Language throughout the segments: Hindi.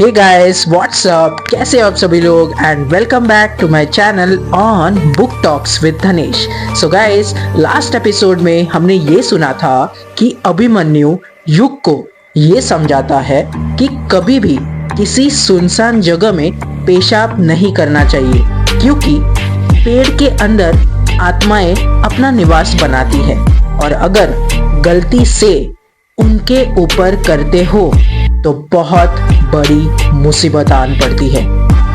हे गाइस व्हाट्सअप, कैसे हो आप सभी लोग and welcome back to my channel on book talks with Dhanesh. So guys, last episode में हमने ये सुना था कि अभिमन्यु युग को ये समझाता है कि कभी भी किसी सुनसान जगह में पेशाब नहीं करना चाहिए, क्योंकि पेड़ के अंदर आत्माएं अपना निवास बनाती है और अगर गलती से उनके ऊपर करते हो तो बहुत बड़ी मुसीबत आन पड़ती है।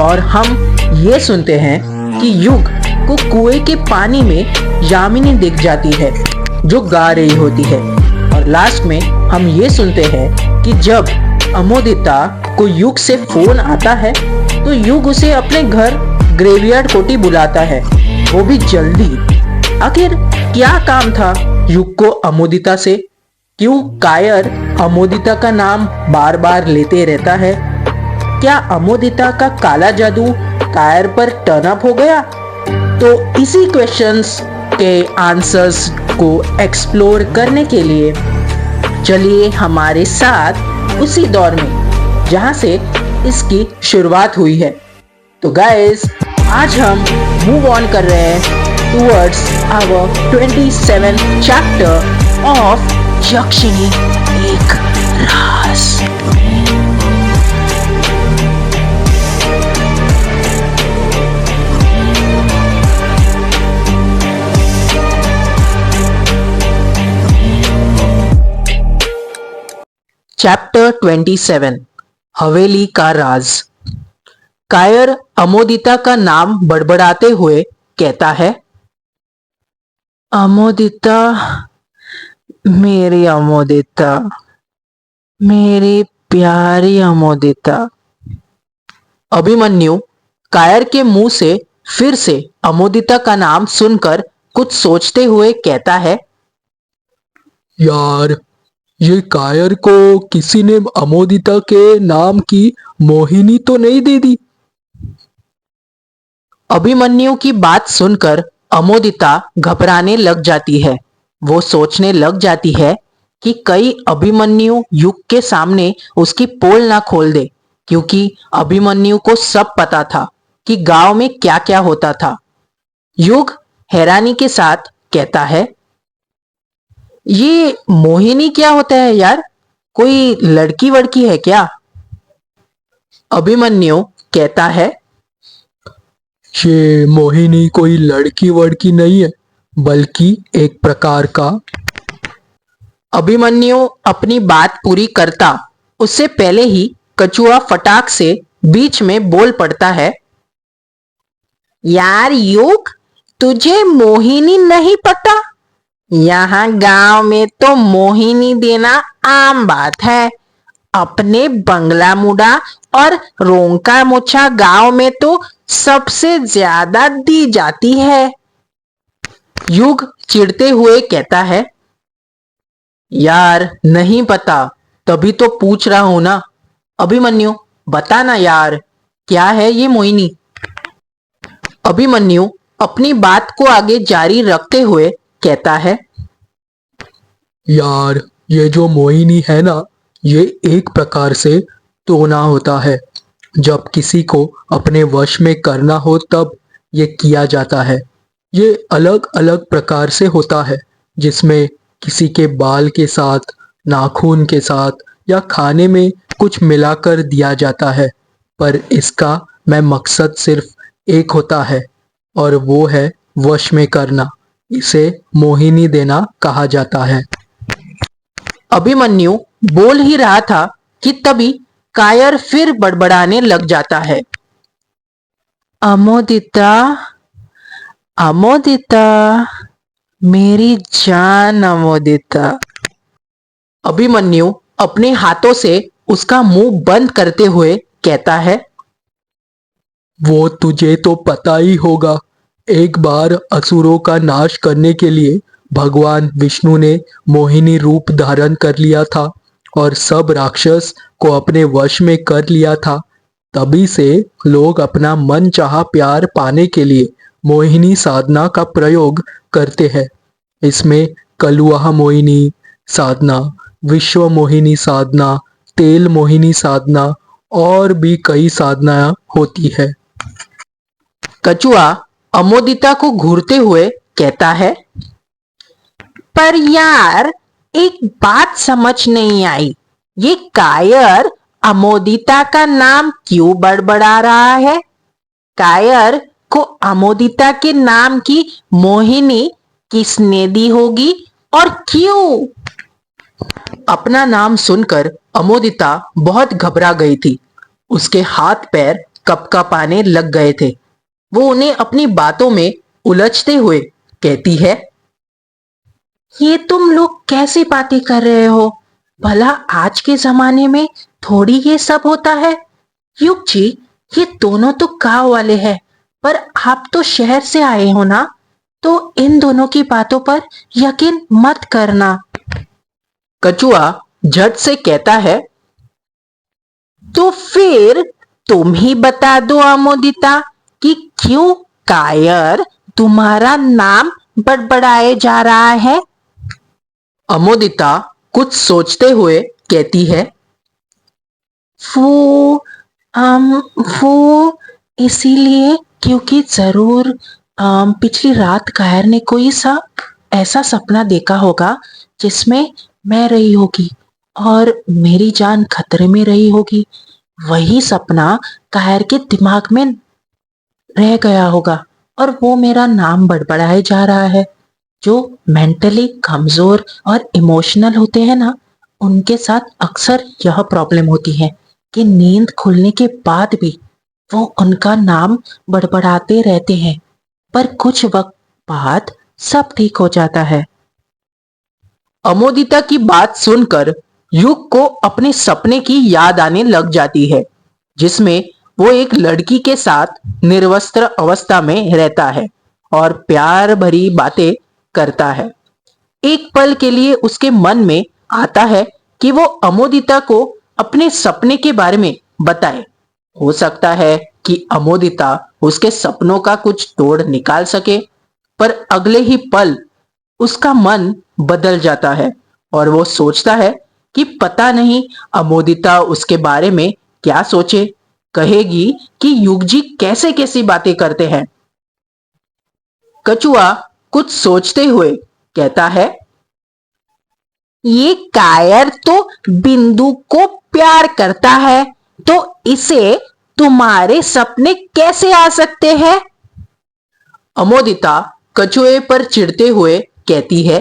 और हम ये सुनते हैं कि युग को कुएं के पानी में यामिनी दिख जाती है जो गा रही होती है। और लास्ट में हम ये सुनते हैं कि जब अमोदिता को युग से फोन आता है तो युग उसे अपने घर ग्रेवयार्ड कोठी बुलाता है, वो भी जल्दी। आखिर क्या काम था युग को अमोदिता से? क्यों कायर अमोदिता का नाम बार बार लेते रहता है? क्या अमोदिता का काला जादू कायर पर टर्न अप हो गया? तो इसी क्वेश्चंस के आंसर्स को एक्सप्लोर करने के लिए चलिए हमारे साथ उसी दौर में जहां से इसकी शुरुआत हुई है। तो गाइस, आज हम मूव ऑन कर रहे हैं towards our 27th chapter of यक्षिणी एक राज। चैप्टर 27 हवेली का राज। कायर अमोदिता का नाम बड़बड़ाते हुए कहता है, अमोदिता, मेरी अमोदिता, मेरी प्यारी अमोदिता। अभिमन्यु कायर के मुंह से फिर से अमोदिता का नाम सुनकर कुछ सोचते हुए कहता है, यार, ये कायर को किसी ने अमोदिता के नाम की मोहिनी तो नहीं दे दी? अभिमन्यु की बात सुनकर अमोदिता घबराने लग जाती है। वो सोचने लग जाती है कि कई अभिमन्यु युग के सामने उसकी पोल ना खोल दे, क्योंकि अभिमन्यु को सब पता था कि गांव में क्या क्या होता था। युग हैरानी के साथ कहता है, ये मोहिनी क्या होता है यार? कोई लड़की वड़की है क्या? अभिमन्यु कहता है, ये मोहिनी कोई लड़की वड़की नहीं है, बल्कि एक प्रकार का। अभिमन्यु अपनी बात पूरी करता उससे पहले ही कछुआ फटाक से बीच में बोल पड़ता है, यार युग, तुझे मोहिनी नहीं पता? यहाँ गांव में तो मोहिनी देना आम बात है। अपने बंगला मुड़ा और रोंका मोछा गांव में तो सबसे ज्यादा दी जाती है। युग चिढ़ते हुए कहता है, यार नहीं पता, तभी तो पूछ रहा हूं ना। अभिमन्यु, बता ना यार, क्या है ये मोहिनी? अभिमन्यु अपनी बात को आगे जारी रखते हुए कहता है, यार, ये जो मोहिनी है ना, ये एक प्रकार से टोना होता है। जब किसी को अपने वश में करना हो तब ये किया जाता है। ये अलग अलग प्रकार से होता है, जिसमें किसी के बाल के साथ, नाखून के साथ या खाने में कुछ मिलाकर दिया जाता है। पर इसका मैं मकसद सिर्फ एक होता है, और वो है वश में करना। इसे मोहिनी देना कहा जाता है। अभिमन्यु बोल ही रहा था कि तभी कायर फिर बड़बड़ाने लग जाता है, अमोदिता, अमोदिता, मेरी जान अमोदिता। अभिमन्यु अपने हाथों से उसका मुंह बंद करते हुए कहता है, वो तुझे तो पता ही होगा, एक बार असुरों का नाश करने के लिए भगवान विष्णु ने मोहिनी रूप धारण कर लिया था और सब राक्षस को अपने वश में कर लिया था। तभी से लोग अपना मन चाहा प्यार पाने के लिए मोहिनी साधना का प्रयोग करते हैं। इसमें कलुआ मोहिनी साधना, विश्व मोहिनी साधना, तेल मोहिनी साधना और भी कई साधनाएं होती है। कछुआ अमोदिता को घूरते हुए कहता है, पर यार एक बात समझ नहीं आई, ये कायर अमोदिता का नाम क्यों बड़बड़ा रहा है? कायर को अमोदिता के नाम की मोहिनी किसने दी होगी और क्यों? अपना नाम सुनकर अमोदिता बहुत घबरा गई थी। उसके हाथ पैर कपकपाने लग गए थे। वो उन्हें अपनी बातों में उलझते हुए कहती है, ये तुम लोग कैसी बातें कर रहे हो? भला आज के जमाने में थोड़ी ये सब होता है। युग जी, ये दोनों तो गांव वाले हैं, पर आप तो शहर से आए हो ना, तो इन दोनों की बातों पर यकीन मत करना। कछुआ झट से कहता है, तो फिर तुम ही बता दो अमोदिता कि क्यों कायर तुम्हारा नाम बड़बड़ाए जा रहा है? अमोदिता कुछ सोचते हुए कहती है, वो अम, वो इसीलिए क्योंकि जरूर पिछली रात कायर ने कोई सा ऐसा सपना देखा होगा जिसमें मैं रही होगी और मेरी जान खतरे में रही होगी। वही सपना कायर के दिमाग में रह गया होगा और वो मेरा नाम बड़बड़ाए जा रहा है। जो मेंटली कमजोर और इमोशनल होते हैं ना, उनके साथ अक्सर यह प्रॉब्लम होती है कि नींद खुलने के बाद भी वो उनका नाम बड़बड़ाते रहते हैं, पर कुछ वक्त बाद सब ठीक हो जाता है। अमोदिता की बात सुनकर युग को अपने सपने की याद आने लग जाती है, जिसमें वो एक लड़की के साथ निर्वस्त्र अवस्था में रहता है और प्यार भरी बातें करता है। एक पल के लिए उसके मन में आता है कि वो अमोदिता को अपने सपने के बारे में बताए। हो सकता है कि अमोदिता उसके सपनों का कुछ तोड़ निकाल सके, पर अगले ही पल उसका मन बदल जाता है और वो सोचता है कि पता नहीं अमोदिता उसके बारे में क्या सोचे। कहेगी कि युगजी कैसे कैसी बातें करते हैं। कछुआ कुछ सोचते हुए कहता है, ये कायर तो बिंदु को प्यार करता है, तो इसे तुम्हारे सपने कैसे आ सकते हैं? अमोदिता कछुए पर चिढ़ते हुए कहती है,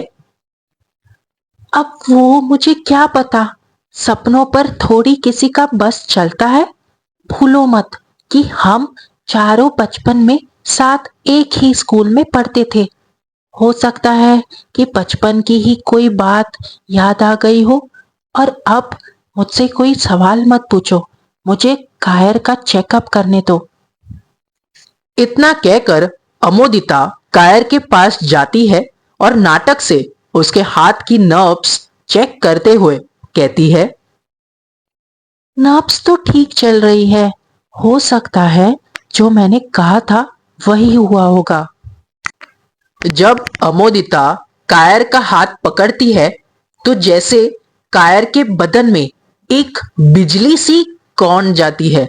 अब वो मुझे क्या पता, सपनों पर थोड़ी किसी का बस चलता है। भूलो मत कि हम चारों बचपन में साथ एक ही स्कूल में पढ़ते थे। हो सकता है कि बचपन की ही कोई बात याद आ गई हो, और अब मुझसे कोई सवाल मत पूछो, मुझे कायर का चेकअप करने दो। इतना कहकर अमोदिता कायर के पास जाती है और नाटक से उसके हाथ की नर्व्स चेक करते हुए कहती है, नर्व्स तो ठीक चल रही है, हो सकता है जो मैंने कहा था वही हुआ होगा। जब अमोदिता कायर का हाथ पकड़ती है, तो जैसे कायर के बदन में एक बिजली सी कौन जाती है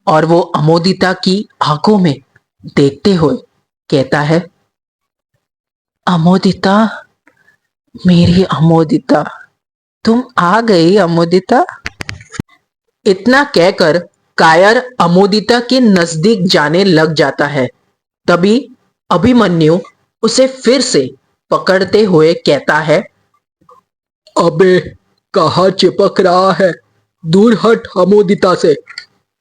और वो अमोदिता की आंखों में देखते हुए कहता है, अमोदिता, मेरी अमोदिता, तुम आ गई अमोदिता। इतना कहकर कायर अमोदिता के नजदीक जाने लग जाता है। तभी अभिमन्यु उसे फिर से पकड़ते हुए कहता है, अबे, कहाँ चिपक रहा है? दूर हट अमोदिता से।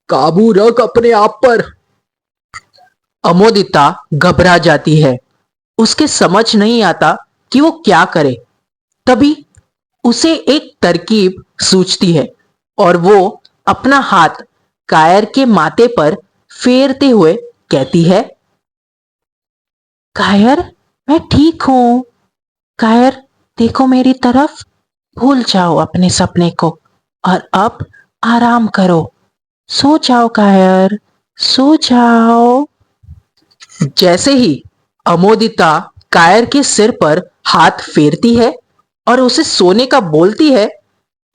काबू रख अपने आप पर। अमोदिता घबरा जाती है। उसके समझ नहीं आता कि वो क्या करे। तभी उसे एक तरकीब सूझती है और वो अपना हाथ कायर के माथे पर फेरते हुए कहती है, कायर, मैं ठीक हूं। कायर, देखो मेरी तरफ, भूल जाओ अपने सपने को और अब आराम करो। सो जाओ कायर, सो जाओ। जैसे ही अमोदिता कायर के सिर पर हाथ फेरती है और उसे सोने का बोलती है,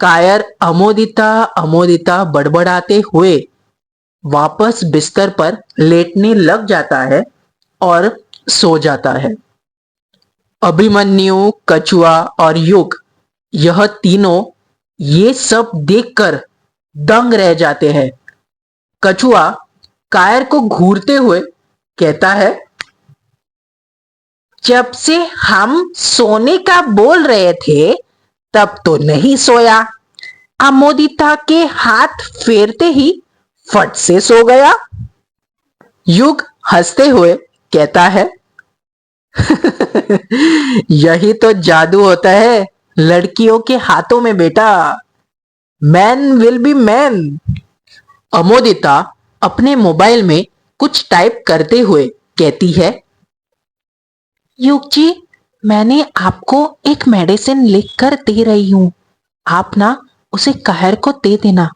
कायर अमोदिता अमोदिता बड़बड़ाते हुए वापस बिस्तर पर लेटने लग जाता है और सो जाता है। अभिमन्यु, कछुआ और युग यह तीनों ये सब देखकर दंग रह जाते हैं। कछुआ कायर को घूरते हुए कहता है, जब से हम सोने का बोल रहे थे तब तो नहीं सोया। अमोदिता के हाथ फेरते ही फट से सो गया। युग हंसते हुए कहता है, यही तो जादू होता है लड़कियों के हाथों में बेटा। Man will be man. Amodita अपने मोबाइल में कुछ टाइप करते हुए कहती है, युग जी, मैंने आपको एक मेडिसिन लिखकर दे रही हूँ। आप ना उसे कहर को दे देना,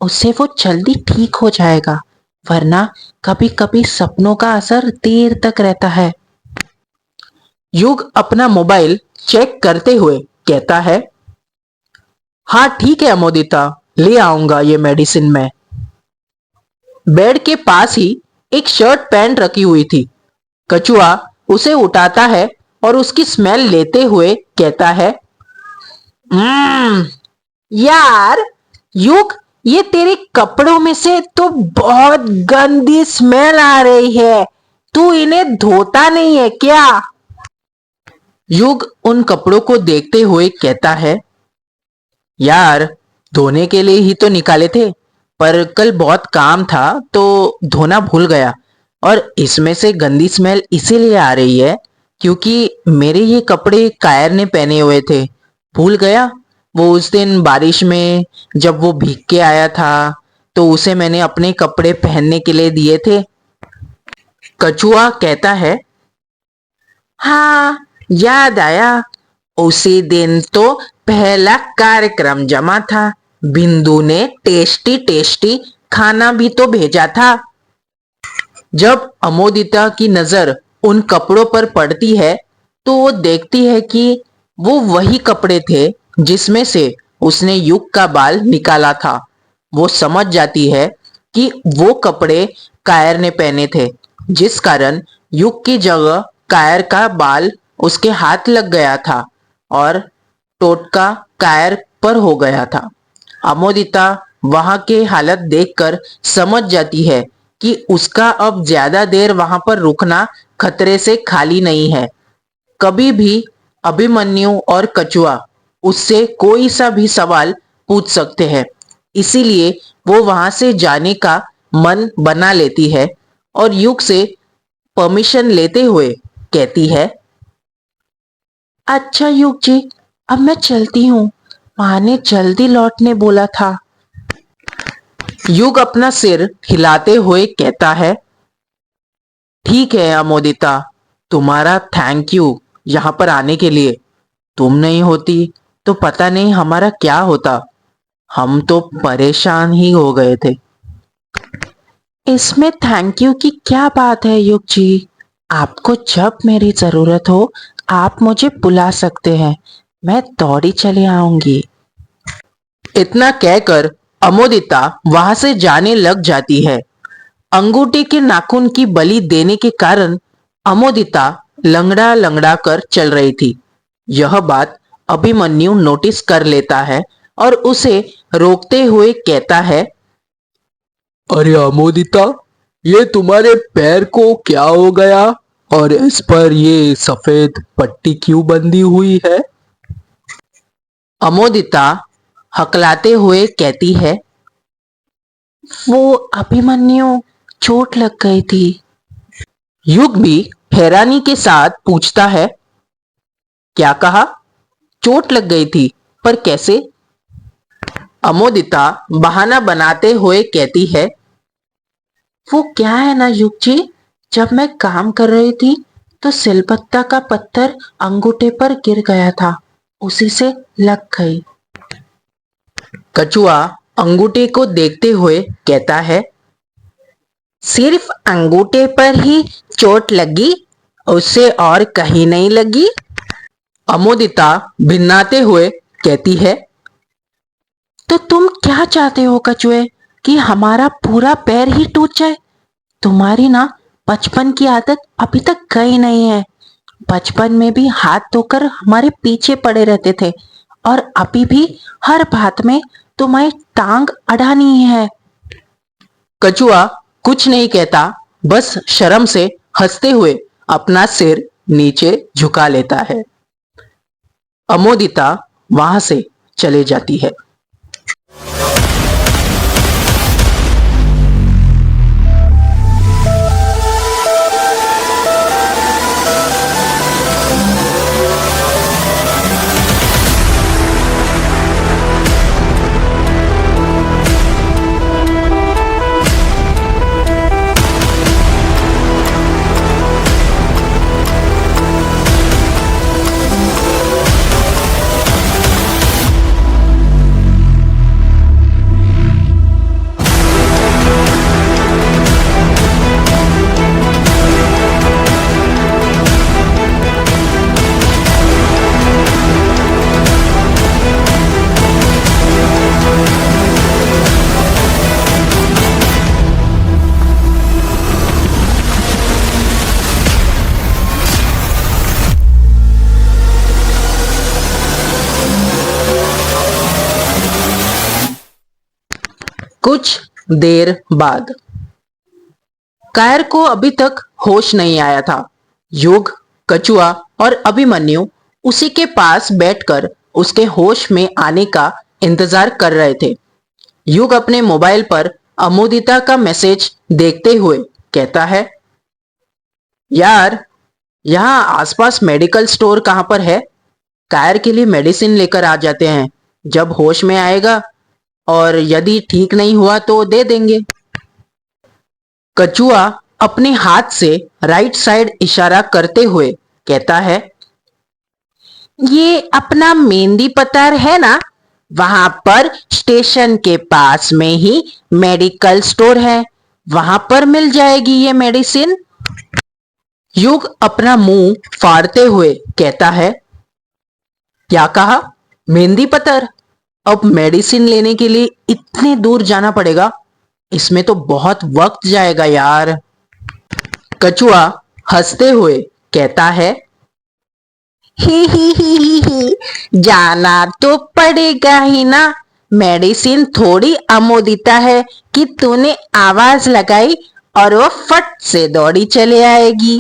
उससे वो जल्दी ठीक हो जाएगा। वरना कभी कभी सपनों का असर देर तक रहता है। युग अपना मोबाइल चेक करते हुए कहता है, हाँ ठीक है अमोदिता, ले आऊंगा ये मेडिसिन मैं। बेड के पास ही एक शर्ट पैंट रखी हुई थी। कछुआ उसे उठाता है और उसकी स्मेल लेते हुए कहता है, यार युग, ये तेरे कपड़ों में से तो बहुत गंदी स्मेल आ रही है। तू इन्हें धोता नहीं है क्या? युग उन कपड़ों को देखते हुए कहता है, यार धोने के लिए ही तो निकाले थे, पर कल बहुत काम था तो धोना भूल गया। और इसमें से गंदी स्मेल इसीलिए आ रही है क्योंकि मेरे ये कपड़े कायर ने पहने हुए थे। भूल गया वो उस दिन बारिश में जब वो भीग के आया था तो उसे मैंने अपने कपड़े पहनने के लिए दिए थे। कछुआ कहता है, हाँ याद आया, उसी दिन तो पहला कार्यक्रम जमा था। बिंदु ने टेस्टी टेस्टी खाना भी तो भेजा था। जब अमोदिता की नजर उन कपड़ों पर पड़ती है तो वो देखती है कि वो वही कपड़े थे जिसमें से उसने युग का बाल निकाला था। वो समझ जाती है कि वो कपड़े कायर ने पहने थे, जिस कारण युग की जगह कायर का बाल उसके हाथ लग गया था और टोटका कायर पर हो गया था। अमोदिता वहां के हालत देखकर समझ जाती है कि उसका अब ज्यादा देर वहां पर रुकना खतरे से खाली नहीं है। कभी भी अभिमन्यु और कछुआ उससे कोई सा भी सवाल पूछ सकते हैं, इसीलिए वो वहां से जाने का मन बना लेती है और युग से परमिशन लेते हुए कहती है, अच्छा युग जी, अब मैं चलती हूँ। माँ ने जल्दी लौटने बोला था। युग अपना सिर हिलाते हुए कहता है, ठीक है अमोदिता, तुम्हारा थैंक यू यहाँ पर आने के लिए। तुम नहीं होती तो पता नहीं हमारा क्या होता। हम तो परेशान ही हो गए थे। इसमें थैंक यू की क्या बात है युग जी? आपको जब मेरी जरूरत हो आप मुझे बुला सकते हैं, मैं दौड़ी चली आऊंगी। इतना कहकर अमोदिता वहां से जाने लग जाती है। अंगूठे के नाखून की बलि देने के कारण अमोदिता लंगड़ा लंगड़ा कर चल रही थी। यह बात अभिमन्यु नोटिस कर लेता है और उसे रोकते हुए कहता है, अरे अमोदिता, ये तुम्हारे पैर को क्या हो गया और इस पर ये सफेद पट्टी क्यों बंधी हुई है? अमोदिता हकलाते हुए कहती है, वो अभिमन्यु, चोट लग गई थी। युग भी हैरानी के साथ पूछता है, क्या कहा? चोट लग गई थी, पर कैसे? अमोदिता बहाना बनाते हुए कहती है, वो क्या है ना युग जी, जब मैं काम कर रही थी तो सिलबत्ता का पत्थर अंगूठे पर गिर गया था, उसी से लग गई। कछुआ अंगूठे को देखते हुए कहता है, सिर्फ अंगूठे पर ही चोट लगी, उससे और कहीं नहीं लगी? अमोदिता भिन्नाते हुए कहती है, तो तुम क्या चाहते हो कछुए, कि हमारा पूरा पैर ही टूट जाए? तुम्हारी ना बचपन की आदत अभी तक गई नहीं है। बचपन में भी हाथ धोकर हमारे पीछे पड़े रहते थे, और अभी भी हर बात में तुम्हारी टांग अड़ानी है। कछुआ कुछ नहीं कहता, बस शर्म से हंसते हुए अपना सिर नीचे झुका लेता है। अमोदिता वहां से चले जाती है। कुछ देर बाद कायर को अभी तक होश नहीं आया था। युग, कछुआ और अभिमन्यु उसी के पास बैठकर उसके होश में आने का इंतजार कर रहे थे। युग अपने मोबाइल पर अमोदिता का मैसेज देखते हुए कहता है, यार, यहाँ आसपास मेडिकल स्टोर कहाँ पर है? कायर के लिए मेडिसिन लेकर आ जाते हैं, जब होश में आएगा, और यदि ठीक नहीं हुआ तो दे देंगे। कछुआ अपने हाथ से राइट साइड इशारा करते हुए कहता है, ये अपना मेहंदी पत्थर है ना, वहां पर स्टेशन के पास में ही मेडिकल स्टोर है, वहां पर मिल जाएगी ये मेडिसिन। युग अपना मुंह फाड़ते हुए कहता है, क्या कहा? मेहंदी पत्थर? अब मेडिसिन लेने के लिए इतने दूर जाना पड़ेगा? इसमें तो बहुत वक्त जाएगा यार। कछुआ हंसते हुए कहता है, ही जाना तो पड़ेगा ही ना। मेडिसिन थोड़ी अमोदिता है कि तूने आवाज लगाई और वो फट से दौड़ी चले आएगी।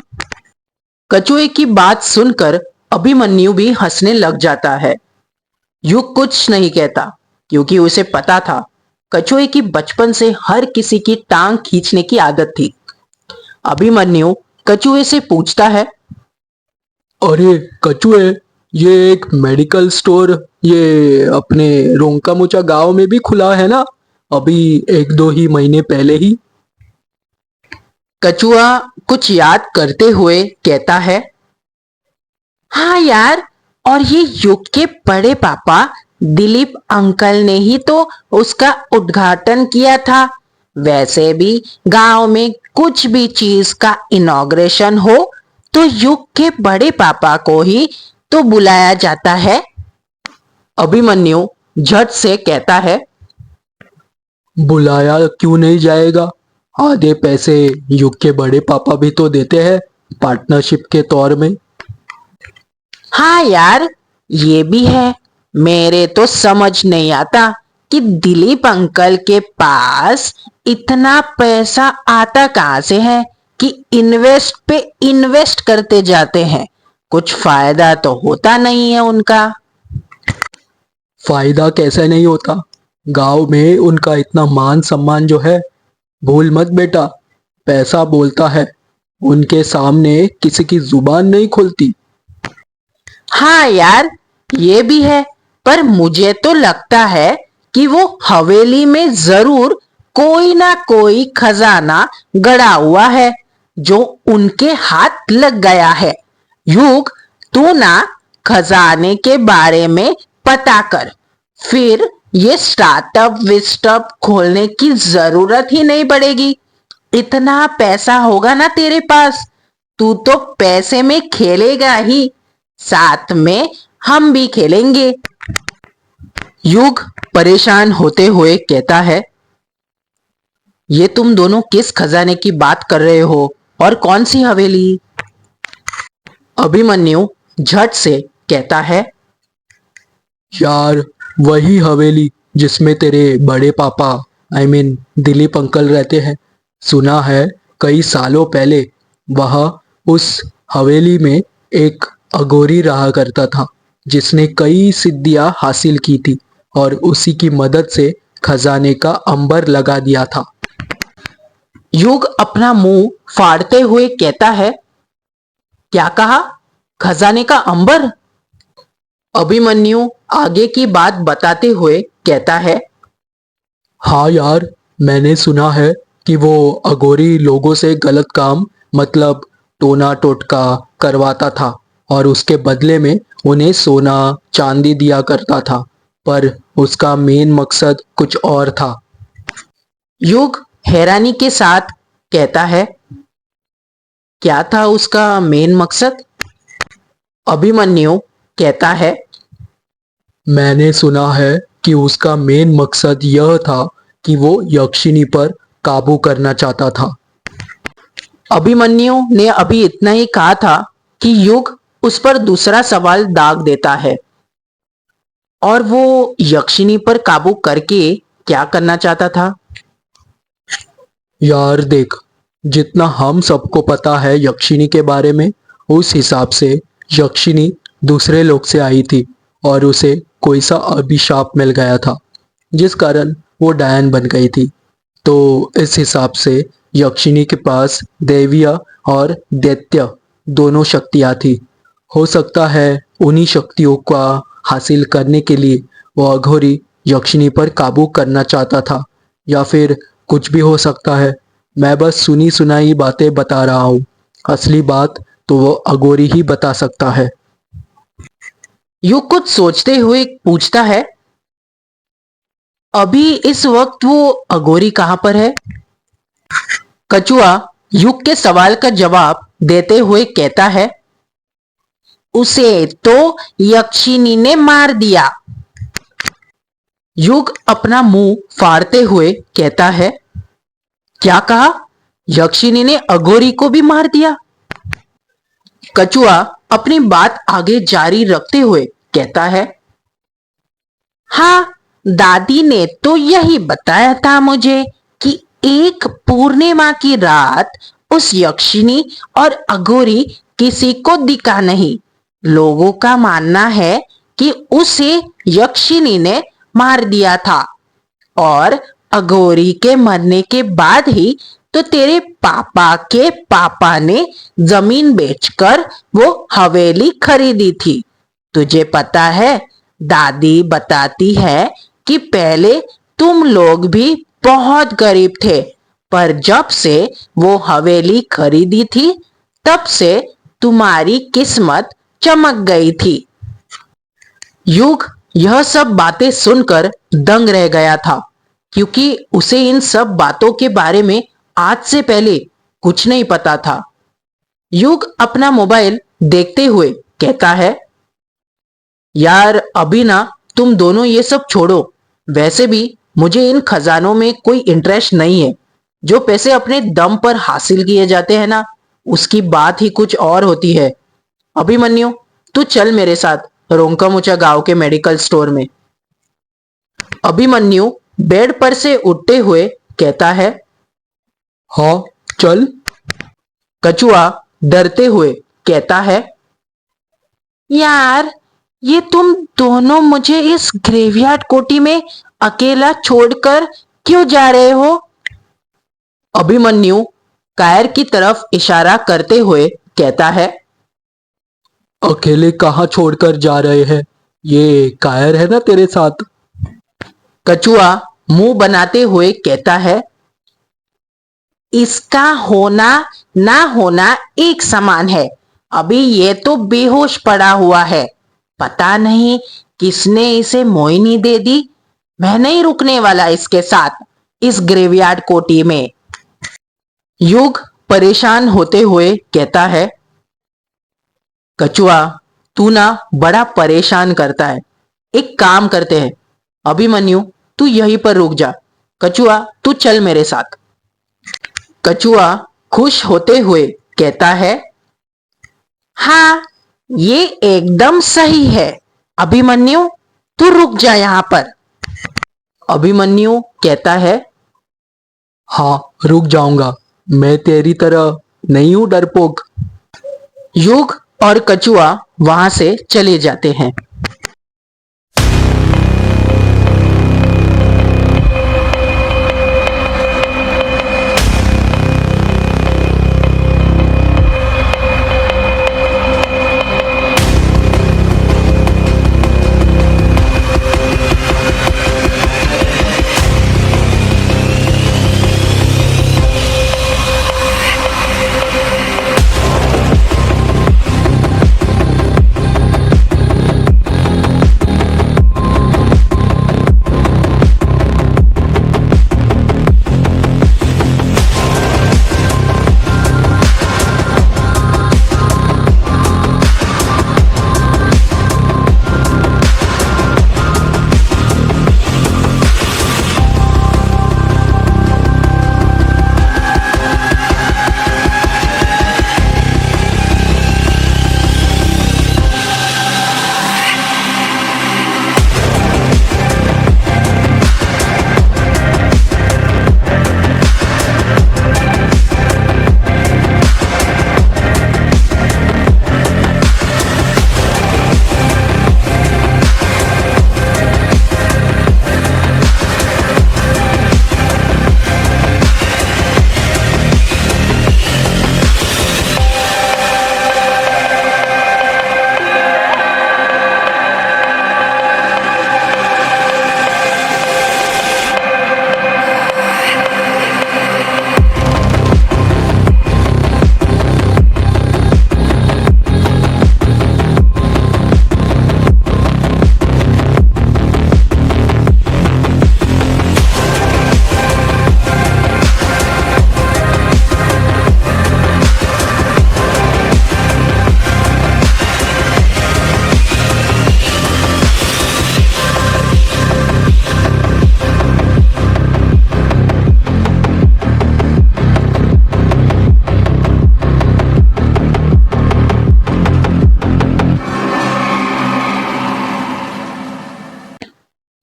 कछुए की बात सुनकर अभिमन्यु भी हंसने लग जाता है। युग कुछ नहीं कहता, क्योंकि उसे पता था कछुए की बचपन से हर किसी की टांग खींचने की आदत थी। अभिमन्यु कछुए से पूछता है, अरे कछुए, ये एक मेडिकल स्टोर ये अपने रोंका गांव में भी खुला है ना, अभी 1-2 ही महीने पहले ही। कछुआ कुछ याद करते हुए कहता है, हाँ यार, और ये युग के बड़े पापा दिलीप अंकल ने ही तो उसका उद्घाटन किया था। वैसे भी गांव में कुछ भी चीज का इनॉग्रेशन हो तो युग के बड़े पापा को ही तो बुलाया जाता है। अभिमन्यु झट से कहता है, बुलाया क्यों नहीं जाएगा? आधे पैसे युग के बड़े पापा भी तो देते हैं पार्टनरशिप के तौर में। हाँ यार, ये भी है। मेरे तो समझ नहीं आता कि दिलीप अंकल के पास इतना पैसा आता कहाँ से है कि इन्वेस्ट पे इन्वेस्ट करते जाते हैं। कुछ फायदा तो होता नहीं है उनका। फायदा कैसे नहीं होता? गांव में उनका इतना मान सम्मान जो है, भूल मत बेटा, पैसा बोलता है, उनके सामने किसी की जुबान नहीं खुलती। हाँ यार, ये भी है, पर मुझे तो लगता है कि वो हवेली में जरूर कोई ना कोई खजाना गड़ा हुआ है जो उनके हाथ लग गया है। युग, तू ना खजाने के बारे में पता कर, फिर ये स्टार्टअप विस्टअप खोलने की जरूरत ही नहीं पड़ेगी। इतना पैसा होगा ना तेरे पास, तू तो पैसे में खेलेगा ही, साथ में हम भी खेलेंगे। युग परेशान होते हुए कहता है, ये तुम दोनों किस खजाने की बात कर रहे हो और कौन सी हवेली? अभिमन्यु झट से कहता है, यार, वही हवेली जिसमें तेरे बड़े पापा दिलीप अंकल रहते हैं। सुना है कई सालों पहले वह उस हवेली में एक अघोरी रहा करता था जिसने कई सिद्धियां हासिल की थी और उसी की मदद से खजाने का अंबर लगा दिया था। युग अपना मुंह फाड़ते हुए कहता है, क्या कहा? खजाने का अंबर? अभिमन्यु आगे की बात बताते हुए कहता है, हाँ यार, मैंने सुना है कि वो अघोरी लोगों से गलत काम मतलब टोना टोटका करवाता था और उसके बदले में उन्हें सोना चांदी दिया करता था, पर उसका मेन मकसद कुछ और था। युग हैरानी के साथ कहता है, क्या था उसका मेन मकसद? अभिमन्यु कहता है, मैंने सुना है कि उसका मेन मकसद यह था कि वो यक्षिनी पर काबू करना चाहता था। अभिमन्यु ने अभी इतना ही कहा था कि युग उस पर दूसरा सवाल दाग देता है, और वो यक्षिनी पर काबू करके क्या करना चाहता था? यार देख, जितना हम सबको पता है यक्षिनी के बारे में, उस हिसाब से यक्षिनी दूसरे लोक से आई थी और उसे कोई सा अभिशाप मिल गया था जिस कारण वो डायन बन गई थी। तो इस हिसाब से यक्षिनी के पास दैवीय और दैत्य दोनों शक्तियाँ थी। हो सकता है उन्हीं शक्तियों का हासिल करने के लिए वो अघोरी यक्षिनी पर काबू करना चाहता था, या फिर कुछ भी हो सकता है। मैं बस सुनी सुनाई बातें बता रहा हूँ, असली बात तो वो अघोरी ही बता सकता है। युग कुछ सोचते हुए पूछता है, अभी इस वक्त वो अघोरी कहाँ पर है? कछुआ युग के सवाल का जवाब देते हुए कहता है, उसे तो यक्षिनी ने मार दिया। युग अपना मुंह फाड़ते हुए कहता है, क्या कहा? यक्षिनी ने अघोरी को भी मार दिया? कछुआ अपनी बात आगे जारी रखते हुए कहता है, हाँ, दादी ने तो यही बताया था मुझे कि एक पूर्णिमा की रात उस यक्षिनी और अघोरी किसी को दिखा नहीं। लोगों का मानना है कि उसे यक्षिनी ने मार दिया था, और अघोरी के मरने के बाद ही तो तेरे पापा के पापा ने जमीन बेचकर वो हवेली खरीदी थी। तुझे पता है, दादी बताती है कि पहले तुम लोग भी बहुत गरीब थे, पर जब से वो हवेली खरीदी थी तब से तुम्हारी किस्मत चमक गई थी। युग यह सब बातें सुनकर दंग रह गया था, क्योंकि उसे इन सब बातों के बारे में आज से पहले कुछ नहीं पता था। युग अपना मोबाइल देखते हुए कहता है, यार अभी ना तुम दोनों ये सब छोड़ो। वैसे भी मुझे इन खजानों में कोई इंटरेस्ट नहीं है। जो पैसे अपने दम पर हासिल किए जाते हैं ना, उसकी बात ही कुछ और होती है। अभिमन्यु, तू चल मेरे साथ रोंकामुचा गांव के मेडिकल स्टोर में। अभिमन्यु बेड पर से उठते हुए कहता है, हाँ, चल। कछुआ डरते हुए कहता है, यार, ये तुम दोनों मुझे इस ग्रेवयार्ड कोठी में अकेला छोड़कर क्यों जा रहे हो? अभिमन्यु कायर की तरफ इशारा करते हुए कहता है, अकेले कहाँ छोड़कर जा रहे हैं? ये कायर है ना तेरे साथ। कछुआ मुंह बनाते हुए कहता है, इसका होना ना होना एक समान है। अभी ये तो बेहोश पड़ा हुआ है। पता नहीं किसने इसे मोहिनी दे दी। मैं नहीं रुकने वाला इसके साथ इस ग्रेवयार्ड कोठी में। युग परेशान होते हुए कहता है, कछुआ, तू ना बड़ा परेशान करता है। एक काम करते हैं, अभिमन्यु, तू यहीं पर रुक जा। कछुआ, तू चल मेरे साथ। कछुआ खुश होते हुए कहता है, हाँ, ये एकदम सही है। अभिमन्यु, तू रुक जा यहाँ पर। अभिमन्यु कहता है, हाँ, रुक जाऊंगा। मैं तेरी तरह नहीं हूं डरपोक। युग और कछुआ वहां से चले जाते हैं।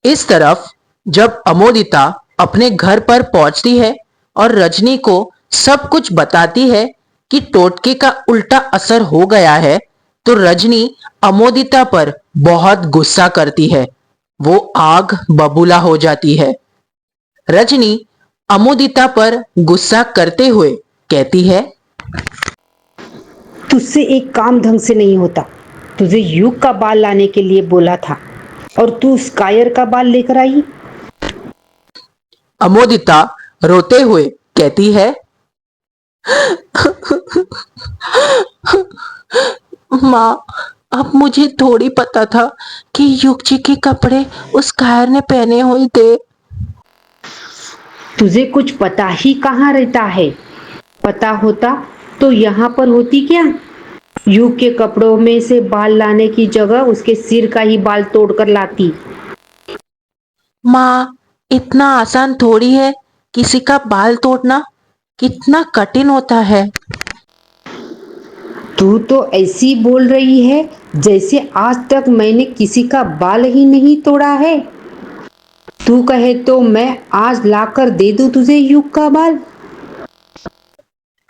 इस तरफ जब अमोदिता अपने घर पर पहुंचती है और रजनी को सब कुछ बताती है कि टोटके का उल्टा असर हो गया है, तो रजनी अमोदिता पर बहुत गुस्सा करती है। वो आग बबूला हो जाती है। रजनी अमोदिता पर गुस्सा करते हुए कहती है, तुझसे एक काम ढंग से नहीं होता। तुझे युग का बाल लाने के लिए बोला था और तू उस कायर का बाल लेकर आई। अमोदिता रोते हुए कहती है, माँ, अब मुझे थोड़ी पता था कि युग जी के कपड़े उस कायर ने पहने हुए थे। तुझे कुछ पता ही कहाँ रहता है। पता होता तो यहाँ पर होती क्या। युग के कपड़ों में से बाल लाने की जगह उसके सिर का ही बाल तोड़कर लाती। माँ, इतना आसान थोड़ी है किसी का बाल तोड़ना। कितना कठिन होता है। तू तो ऐसी बोल रही है जैसे आज तक मैंने किसी का बाल ही नहीं तोड़ा है। तू कहे तो मैं आज लाकर दे दूं तुझे युग का बाल।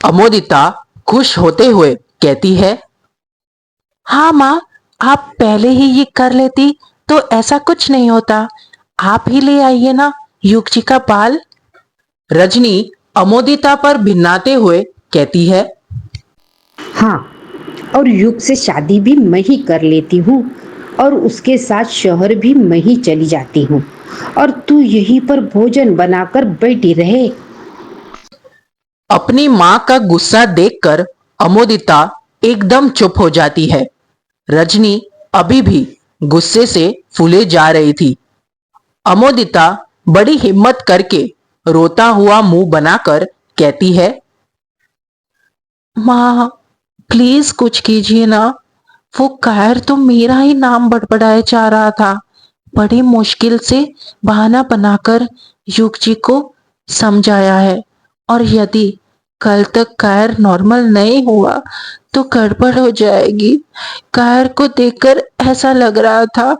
अमोदिता खुश होते हुए कहती है, हाँ माँ, आप पहले ही ये कर लेती तो ऐसा कुछ नहीं होता। आप ही ले आइए ना युग जी का बाल। रजनी अमोदिता पर भिन्नाते हुए कहती है, हाँ, और युग से शादी भी मैं ही कर लेती हूँ और उसके साथ शहर भी मैं ही चली जाती हूँ और तू यहीं पर भोजन बनाकर बैठी रहे। अपनी माँ का गुस्सा देखकर अमोदिता एकदम चुप हो जाती है। रजनी अभी भी गुस्से से फूले जा रही थी। अमोदिता बड़ी हिम्मत करके रोता हुआ मुंह बनाकर कहती है, माँ, प्लीज कुछ कीजिए ना। वो कायर तो मेरा ही नाम बड़बड़ाए जा रहा था। बड़ी मुश्किल से बहाना बनाकर युग जी को समझाया है, और यदि कल तक कायर नॉर्मल नहीं हुआ तो गड़बड़ हो जाएगी। कायर को देखकर ऐसा लग रहा था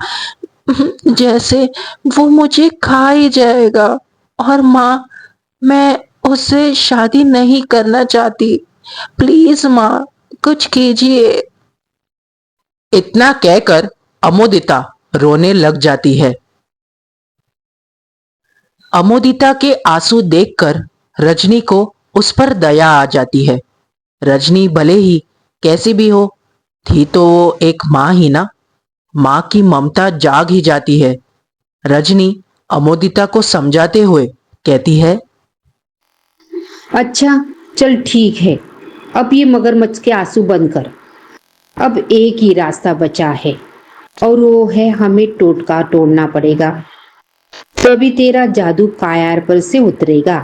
जैसे वो मुझे खा ही जाएगा। और माँ, मैं उससे शादी नहीं करना चाहती। प्लीज माँ, कुछ कीजिए। इतना कहकर अमोदिता रोने लग जाती है। अमोदिता के आंसू देखकर रजनी को उस पर दया आ जाती है। रजनी भले ही कैसी भी हो, थी तो वो एक माँ ही ना। माँ की ममता जाग ही जाती है। रजनी अमोदिता को समझाते हुए कहती है, अच्छा, चल ठीक है, अब ये मगरमच्छ के आंसू बंद कर। अब एक ही रास्ता बचा है, और वो है हमें टोटका तोड़ना पड़ेगा, तभी तेरा जादू कायर पर से उतरेगा।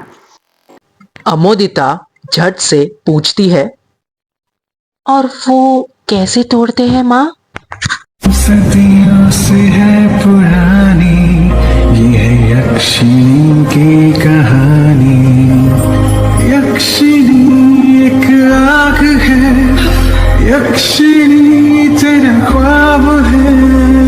अमोदिता झट से पूछती है, और वो कैसे तोड़ते हैं माँ? सदियों से है पुरानी ये है यक्षिणी की कहानी। यक्षिणी एक आग है, यक्षिणी तेरा ख्वाब है।